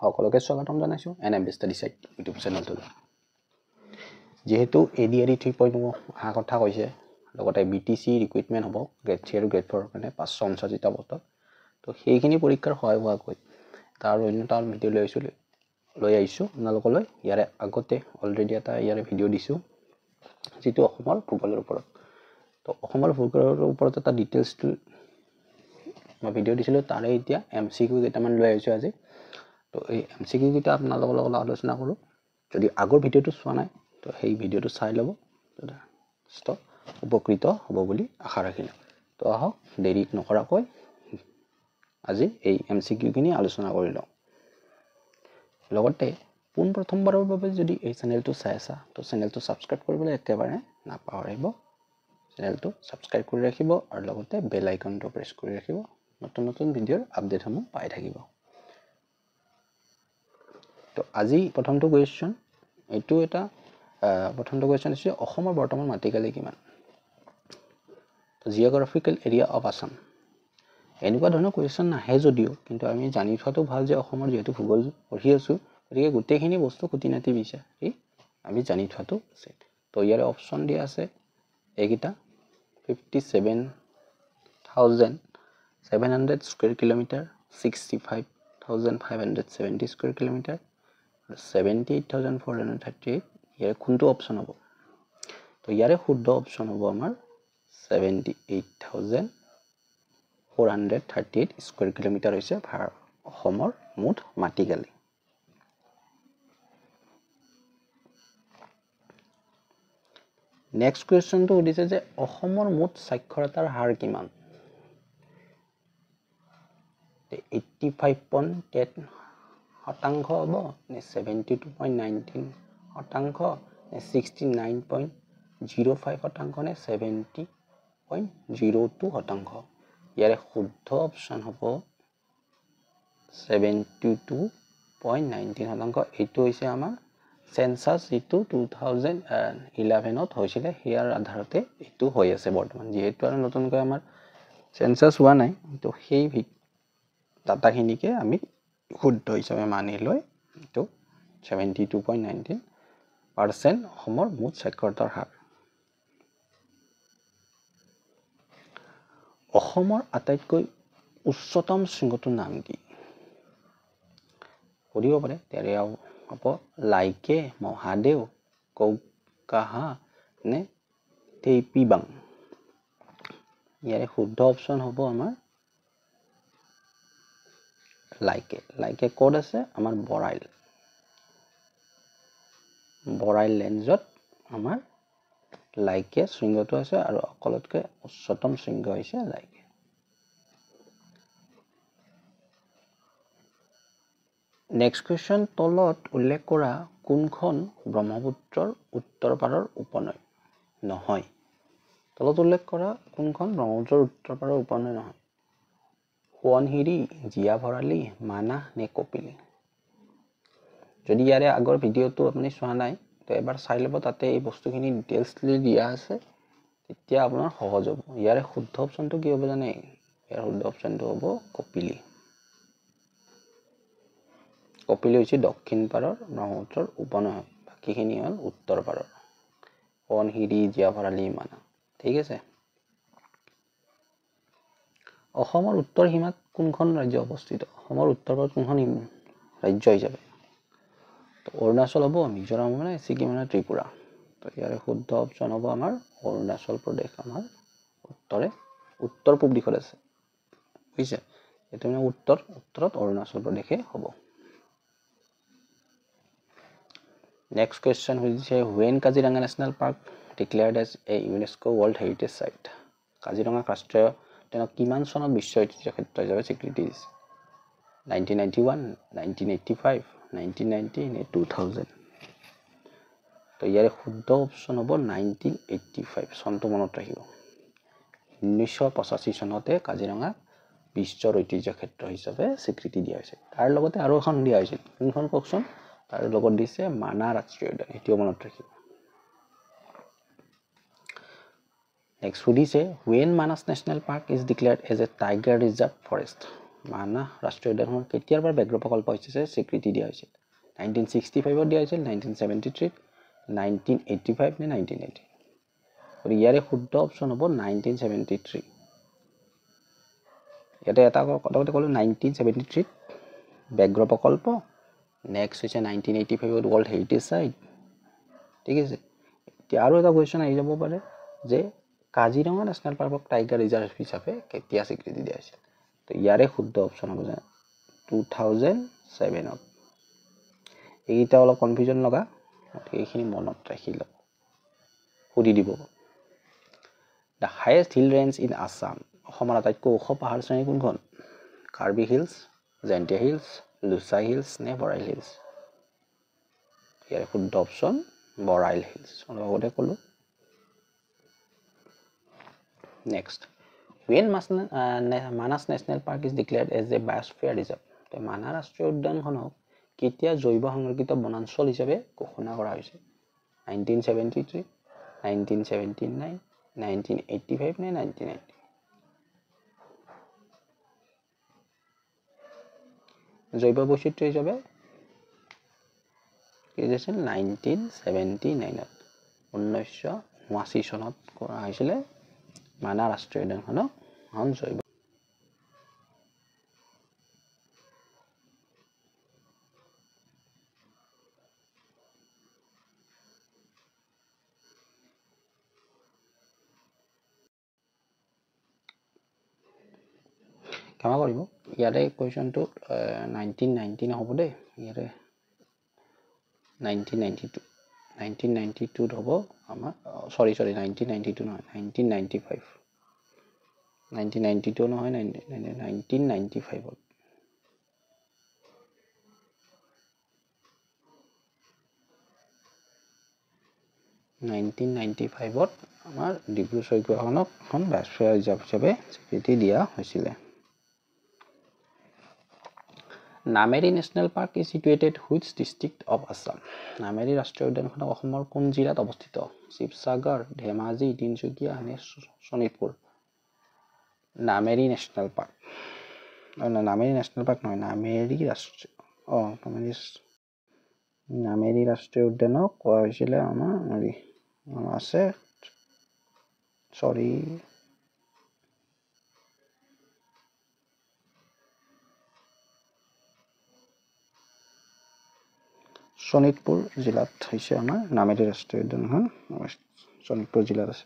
সকলোকে স্বাগতম জনাইছো এনএম ষ্টাডি সাইট ইউটিউব চেনেলটোলৈ যেহেতু এডিআৰই 3.0 অহা কথা কৈছে লগতে বিটিসি ৰিক্ৰুটমেন্ট হ'ব গ্ৰেড 3 আৰু গ্ৰেড 4 ৰ কাৰণে 559টা পদত তো সেইখিনি পৰীক্ষাৰ সহায় হোৱাকৈ তাৰ অন্যতম ভিডিঅ' লৈ আহিছো আপোনালোকলৈ ইয়াৰে আগতে অলৰেডি এটা ইয়াৰে ভিডিঅ' দিছো যেটো অসমৰ ভূগোলৰ ওপৰত তো অসমৰ ভূগোলৰ ওপৰত এটা ডিটেইলছ মই ভিডিঅ' দিছিলো তাৰে এতিয়া এমসিকিউ কেইটামান লৈ আহিছো আজি তো এই এমসিকিউ কেইটা আপোনালোকৰ লগত আলোচনা কৰো যদি আগৰ ভিডিঅ'টো চোৱা নাই তো সেই ভিডিঅ'টো চাই ল'ব তো উপকৃত হ'ব বুলি আশা ৰাখিলো তো আহক দেৰি নকৰাকৈ আজি এই এমসিকিউ খিনি আলোচনা কৰি লওঁ লগতে পোন প্ৰথমবাৰৰ বাবে যদি এই চেনেলটো চাই আছা তো চেনেলটো সাবস্ক্ৰাইব কৰিবলৈ একেবাৰে নাপাহৰিব চেনেলটো সাবস্ক্ৰাইব কৰি ৰাখিব আৰু লগতে বেল আইকনটো প্ৰেছ কৰি ৰাখিব নতুন নতুন ভিডিঅ'ৰ আপডেটসমূহ পাই থাকিব তো আজি প্ৰথমটো কোৱেশ্চন এইটো এটা প্ৰথমটো কোৱেশ্চন আছে অসমৰ বৰ্তমান মাটিকালি কিমান তো জিওগ্ৰাফিকেল এৰিয়া অফ আসাম এনেকুৱা ধৰণৰ কোৱেশ্চন নাহে যদিও কিন্তু আমি জানি থোৱাটো ভাল যে অসমৰ যেহেতু ভূগোল পঢ়ি আছো গতিকে গোটেইখিনি বস্তু খুঁটিনাটি বিচাৰি আমি জানি থোৱাটো আছে তো ইয়াৰে অপচন দিয়া আছে এইকেইটা 57,700 স্কয়াৰ কিলোমিটাৰ 65,570 স্কয়াৰ কিলোমিটাৰ 78,438 ইয়াৰে কোনটো অপচন হ'ব তো ইয়াৰে শুদ্ধ অপচন হ'ব আমাৰ 78,438 স্কয়াৰ কিলোমিটাৰ হৈছে অসমৰ মুঠ মাটিকালি নেক্সট কোৱেশ্চনটো উদিছে যে অসমৰ মুঠ সাক্ষৰতাৰ হাৰ কিমান 85.10 শতাংশ হ'ব নে 72.19 শতাংশ নে 69.05 শতাংশ নে 70.02 শতাংশ ইয়াৰে শুদ্ধ অপচন হ'ব 72.19 শতাংশ এইটো হৈছে আমাৰ সেন্সাস যেটো 2011 ত হৈছিল হিয়াৰ আধাৰতে এইটো হৈ আছে বৰ্তমান যেহেতু আৰু নতুনকৈ আমাৰ সেন্সাস হোৱা নাই তো সেই ডাটাখিনিকে আমি শুদ্ধ হিচাপে মানি লৈ তো 72.19% অসমৰ মুঠ সাক্ষৰতাৰ হাৰ অসমৰ আটাইতকৈ উচ্চতম শৃংগটোৰ নাম কি কৰিব পাৰে তেৰিয়াও হ'ব লাইকে মহাদেউ কৌকাহা নে তেইপিবাং ইয়াৰে শুদ্ধ অপচন হ'ব আমাৰ লাইকে কোড আছে আমাৰ বৰাইল লেঞ্জত আমাৰ লাইকে শৃংগটো আছে আৰু অকলতকৈ উচ্চতম শৃংগ হৈছে লাইকে নেক্সট কোৱেশ্চন তলত উল্লেখ কৰা কোনখন ব্ৰহ্মপুত্ৰৰ উত্তৰ পাৰৰ উপনৈ নহয় তলত উল্লেখ কৰা কোনখন ব্ৰহ্মপুত্ৰৰ উত্তৰ পাৰৰ উপনৈ নহয় সোৱণশিৰি জিয়া ভৰালী মানাহ নে কপিলি যদি ইয়াৰে আগৰ ভিডিঅ'টো আপুনি চোৱা নাই তো এবাৰ চাই ল'ব তাতে এই বস্তুখিনি ডিটেইলছলি দিয়া আছে তেতিয়া আপোনাৰ সহজ হ'ব ইয়াৰে শুদ্ধ অপচনটো কি হ'ব জানে ইয়াৰ শুদ্ধ অপচনটো হ'ব কপিলি হৈছে দক্ষিণ পাৰৰ ব্ৰহ্মপুত্ৰৰ উপনৈ বাকিখিনি হ'ল উত্তৰ পাৰৰ সোৱণশিৰি জিয়া ভৰালী মানাহ ঠিক আছে অসমৰ উত্তৰ সীমাত কোনখন ৰাজ্য অৱস্থিত অসমৰ উত্তৰ পাৰত কোনখন ৰাজ্য হিচাপে তো অৰুণাচল হ'ব মিজোৰাম হ'ব নে ছিকিম নে ত্ৰিপুৰা তো ইয়াৰে শুদ্ধ অপচন হ'ব আমাৰ অৰুণাচল প্ৰদেশ আমাৰ উত্তৰ পূব দিশত আছে বুজিছে এটা মানে উত্তৰত অৰুণাচল প্ৰদেশে হ'ব নেক্সট কোৱেশ্চন হৈছে when Kaziranga national park declared as a UNESCO World Heritage Site Kaziranga ৰাষ্ট্ৰীয় উদ্যানক কিমান চনত বিশ্ব ঐতিহ্য ক্ষেত্ৰ হিচাপে স্বীকৃতি দিছে 1991 1985 1990 নে 2000 তো ইয়াৰে শুদ্ধ অপচন হ'ব 1985 চনটো মনত ৰাখিব 1985 চনতে কাজিৰঙা বিশ্বৰ ঐতিহ্য ক্ষেত্ৰ হিচাপে স্বীকৃতি দিয়া হৈছে তাৰ লগতে আৰু এখন দিয়া হৈছিল কোনখন কওকচোন তাৰ লগত দিছে মানাহ ৰাষ্ট্ৰীয় উদ্যান এটিও মনত ৰাখিব নেক্সট সুধিছে when Manas National Park is declared as a tiger reserve forest Manas ৰাষ্ট্ৰীয় উদ্যানখন কেতিয়াৰ পৰা ব্যাঘ্ৰ প্ৰকল্প হৈছে স্বীকৃতি দিয়া হৈছিল 1965 দিয়া হৈছিল 1973 1985 নে 1980 আৰু ইয়াৰে শুদ্ধ অপচন হ'ব 1973 ইয়াতে এটা কথা ক'লো 1973 ব্যাঘ্ৰ প্ৰকল্প নেক্সট হৈছে 1985 ওয়াৰ্ল্ড হেৰিটেজ সাইট ঠিক আছে এতিয়া আৰু এটা কোৱেশ্চন আহি যাব পাৰে যে কাজিৰঙা ন্যাশনাল পাৰ্কক টাইগাৰ ৰিজাৰ্ভ হিচাপে কেতিয়া স্বীকৃতি দিয়া হৈছিল তো ইয়াৰে শুদ্ধ অপচন হ'ব 2007 এইটা অলপ কনফিউজন লগা এইখিনি মনত ৰাখি লওক সুধি দিব The highest hill range in Assam অসমৰ আটাইতকৈ ওখ পাহাৰ শ্ৰেণী কোনখন কাৰ্বি হিলছ জেন্তিয়া হিলছ লুচাই হিলছ নে বৰাইল হিলছ ইয়াৰ শুদ্ধ অপচন বৰাইল হিলছ লগতে ক'লো next when Manas National Park is declared as a biosphere reserve তে মানাহ ৰাষ্ট্ৰীয় উদ্যানখনক কেতিয়া জৈৱ সংৰক্ষিত বনাঞ্চল হিচাপে ঘোষণা কৰা হৈছে 1973 1979 1985 নে 1990 জৈৱ বৈচিত্ৰ্য হিচাপে কি আছিল 1979 1989 চনত কৰা হৈছিল মানাহ ৰাষ্ট্ৰীয় উদ্যানখনক জৈৱ ক্ষমা কৰিব ইয়াৰে কোৱেশ্চনটো 1990 হ'ব দে ইয়াৰে 1992 হ'ব আমাৰ সৰি 1992 নহয় 1995 1992 নহয় 1995 1995 আমাৰ ডিব্ৰু চৈখোৱাখনক এখন বায়োস্ফিয়াৰ ৰিজাৰ্ভ হিচাপে স্বীকৃতি দিয়া হৈছিল Nameri National Park is situated which district of Assam? Nameri ৰাষ্ট্ৰীয় উদ্যানখন অসমৰ কোন জিলাত অৱস্থিত? শিৱসাগৰ, ধেমাজি, তিনচুকীয়া নে Sonitpur? Nameri National Park. Nameri National Park নহয়, Nameri ৰাষ্ট্ৰীয় উদ্যানক কোৱা হৈছিল আমাৰ আছে সৰি শোণিতপুৰ জিলাত হৈছে আমাৰ নামেৰি ৰাষ্ট্ৰীয় উদ্যানখন শোণিতপুৰ জিলাত আছে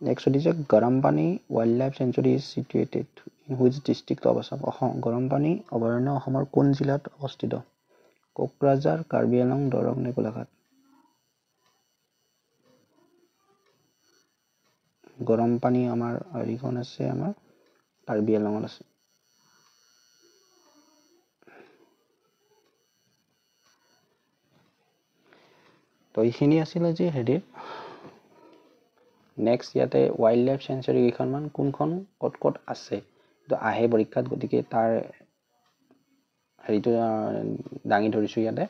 নেক্সট হৈছে Garampani wild life sanctuary is situated in which district of Assam Garampani অভয়াৰণ্য অসমৰ কোন জিলাত অৱস্থিত কোকৰাঝাৰ কাৰ্বি আংলং দৰং নে গোলাঘাট গৰমপানী আমাৰ হেৰিখন আছে আমাৰ কাৰ্বি আংলঙত আছে তো এইখিনি আছিল যে হেৰি নেক্সট ইয়াতে ওয়াইল্ড লাইফ সেঞ্চুৰী কেইখনমান কোনখন ক'ত আছে তো আহে পৰীক্ষাত গতিকে তাৰ হেৰিটো দাঙি ধৰিছো ইয়াতে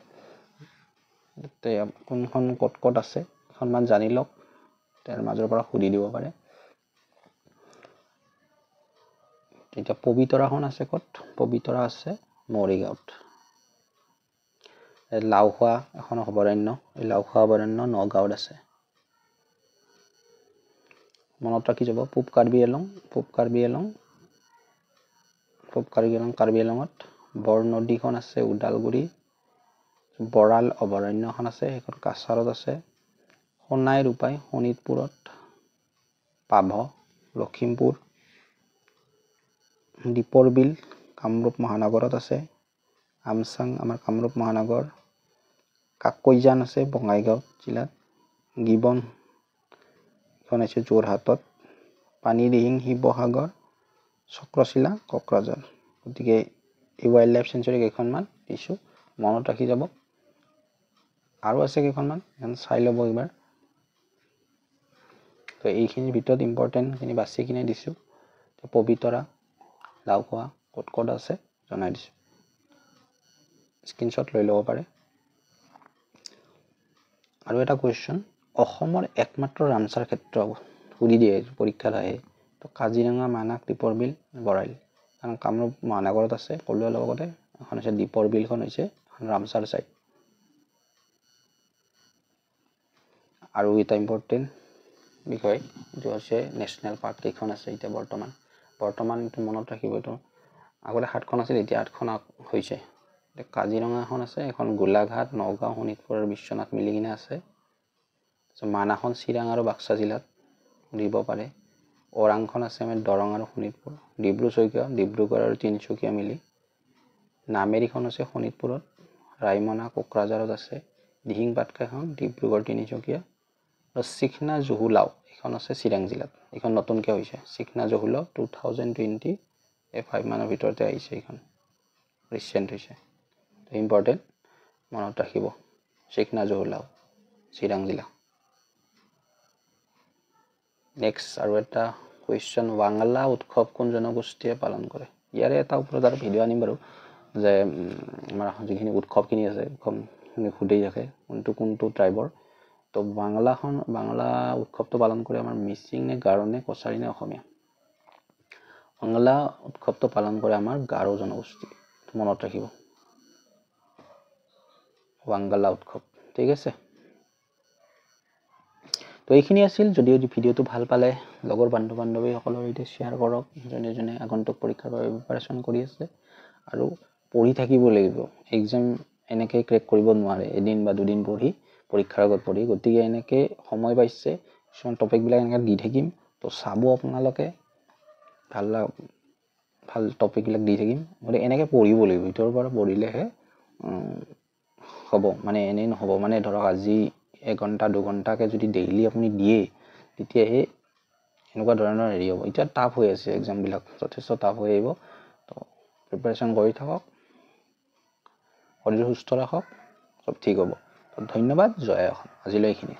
কোনখন ক'ত আছে এখনমান জানি লওক তাৰ মাজৰ পৰা সুধি দিব পাৰে এতিয়া পবিতৰাখন আছে ক'ত পবিতৰা আছে মৰিগাঁৱত লাউখোৱা এখন অভয়াৰণ্য এই লাউখোৱা অভয়াৰণ্য নগাঁৱত আছে মনত ৰাখি যাব পূব কাৰ্বি আংলঙত বৰ নদীখন আছে উদালগুৰি বৰাল অভয়াৰণ্যখন আছে সেইখন কাছাৰত আছে সোণাই ৰূপাই শোণিতপুৰত পাভ লখিমপুৰ দীপৰ বিল কামৰূপ মহানগৰত আছে আমচাং আমাৰ কামৰূপ মহানগৰ কাকৈজান আছে বঙাইগাঁও জিলাত গিবন এখন আছে যোৰহাটত পানীদিহিং শিৱসাগৰ চক্ৰশিলা কোকৰাঝাৰ গতিকে এই ওয়াইল্ড লাইফ সেঞ্চুৰী কেইখনমান দিছো মনত ৰাখি যাব আৰু আছে কেইখনমান এখন চাই ল'ব এবাৰ তো এইখিনিৰ ভিতৰত ইম্পৰ্টেণ্ট খিনি বাছি কিনে দিছো পবিতৰা লাউখোৱা ক'ত আছে জনাই দিছো স্ক্ৰীনশ্বট লৈ ল'ব পাৰে আৰু এটা কোৱেশ্চন অসমৰ একমাত্ৰ ৰামছাৰ ক্ষেত্ৰ সুধি দিয়ে পৰীক্ষাত আহে তো কাজিৰঙা মানাহ দীপৰ বিল বৰাইল কাৰণ কামৰূপ মহানগৰত আছে ক'লোৱে লগতে এখন হৈছে দীপৰ বিলখন হৈছে ৰামচাৰ চাইড আৰু এটা ইম্পৰ্টেণ্ট বিষয় এইটো হৈছে নেশ্যনেল পাৰ্ক কেইখন আছে এতিয়া বৰ্তমান এইটো মনত ৰাখিব এইটো আগতে 7খন আছিল এতিয়া 8খন হৈছে কাজিৰঙা এখন আছে এখন গোলাঘাট নগাঁও শোণিতপুৰ আৰু বিশ্বনাথ মিলি কিনে আছে মানাহখন চিৰাং আৰু বাক্সা জিলাত দিব পাৰে ওৰাংখন আছে আমাৰ দৰং আৰু শোণিতপুৰ ডিব্ৰুগড় আৰু তিনিচুকীয়া মিলি নামেৰিখন আছে শোণিতপুৰত ৰায়মনা কোকৰাঝাৰত আছে দিহিং পাটকাইখন ডিব্ৰুগড় তিনিচুকীয়া আৰু চিখনা জহুলাও এখন আছে চিৰাং জিলাত এখন নতুনকৈ হৈছে চিখনা জহুলাও 2025 মানৰ ভিতৰতে আহিছে এখন ৰিচেণ্ট হৈছে ইম্পৰ্টেণ্ট মনত ৰাখিব চিখনা জহুলাও চিৰাং জিলা নেক্সট আৰু এটা কুৱেশ্যন বাংলা উৎসৱ কোন জনগোষ্ঠীয়ে পালন কৰে ইয়াৰে এটা ওপৰত আৰু ভিডিঅ' আনিম বাৰু যে আমাৰ যিখিনি উৎসৱখিনি আছে উৎসৱখিনি সুধি থাকে কোনটো ট্ৰাইবৰ তো বাংলা উৎসৱটো পালন কৰে আমাৰ মিচিং নে গাৰো নে কছাৰী নে অসমীয়া বাংলা উৎসৱটো পালন কৰে আমাৰ গাৰো জনগোষ্ঠী মনত ৰাখিব বাংলা উৎসৱ ঠিক আছে তো এইখিনি আছিল যদি ভিডিঅ'টো ভাল পালে লগৰ বান্ধৱীসকলৰ সৈতে শ্বেয়াৰ কৰক যোনে আগন্তুক পৰীক্ষাৰ বাবে প্ৰিপাৰেচন কৰি আছে আৰু পঢ়ি থাকিব লাগিব এক্সাম এনেকৈ ক্ৰেক কৰিব নোৱাৰে এদিন বা দুদিন পঢ়ি পৰীক্ষাৰ আগত পঢ়ি গতিকে এনেকৈ সময় পাইছে কিছুমান টপিকবিলাক এনেকৈ দি থাকিম তো চাব আপোনালোকে ভাল টপিকবিলাক দি থাকিম গতিকে এনেকৈ পঢ়িব লাগিব ভিতৰৰ পৰা পঢ়িলেহে হ'ব মানে এনেই নহ'ব মানে ধৰক আজি 1 ঘণ্টা 2 ঘণ্টাকৈ যদি ডেইলি আপুনি দিয়ে তেতিয়াহে এনেকুৱা ধৰণৰ হেৰি হ'ব এতিয়া টাফ হৈ আছে এক্সামবিলাক যথেষ্ট টাফ হৈ আহিব তো প্ৰিপাৰেচন কৰি থাকক শৰীৰ সুস্থ ৰাখক সব ঠিক হ'ব তো ধন্যবাদ জয় অসম আজিলৈ এইখিনি